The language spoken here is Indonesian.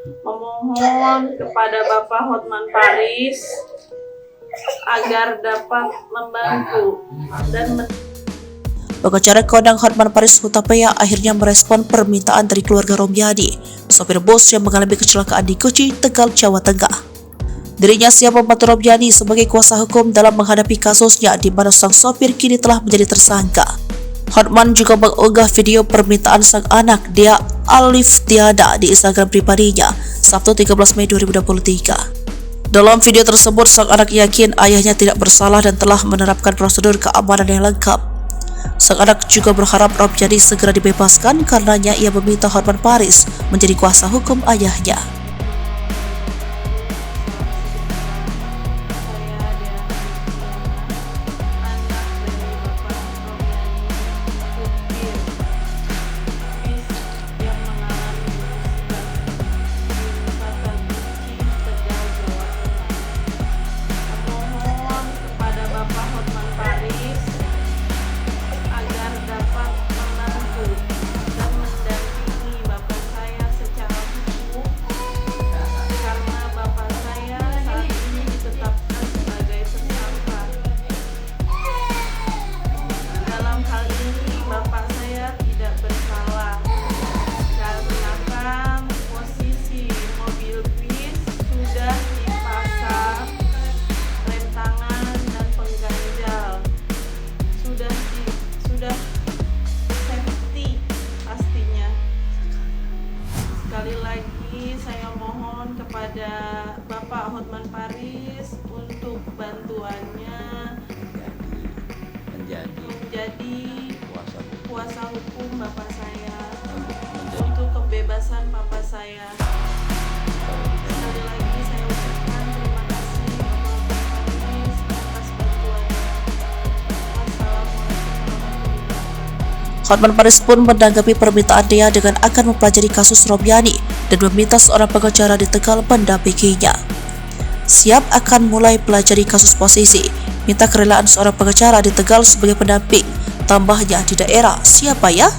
memohon kepada Bapak Hotman Paris agar dapat membantu dan Pengacara Kodang Hotman Paris Hutapea akhirnya merespon permintaan dari keluarga Romyadi, sopir bus yang mengalami kecelakaan di Guci, Tegal, Jawa Tengah. Dirinya siap membantu Romyadi sebagai kuasa hukum dalam menghadapi kasusnya di mana sang sopir kini telah menjadi tersangka. Hotman juga mengunggah video permintaan sang anak Dia Alif Tiada di Instagram pribadinya Sabtu 13 Mei 2023. Dalam video tersebut, sang anak yakin ayahnya tidak bersalah dan telah menerapkan prosedur keamanan yang lengkap. Sang anak juga berharap Romyadi segera dibebaskan karenanya ia meminta Hotman Paris menjadi kuasa hukum ayahnya. Sekali lagi saya mohon kepada Bapak Hotman Paris untuk bantuannya menjadi kuasa hukum Bapak saya untuk kebebasan Bapak saya. Sekali lagi saya ucapkan terima kasih Bapak Hotman Paris atas bantuannya. Hotman Paris pun menanggapi permintaan dia dengan akan mempelajari kasus Romyadi dan meminta seorang pengacara di Tegal mendampinginya. Siap akan mulai pelajari kasus posisi, minta kerelaan seorang pengacara di Tegal sebagai pendamping, tambahnya di daerah. Siapa ya?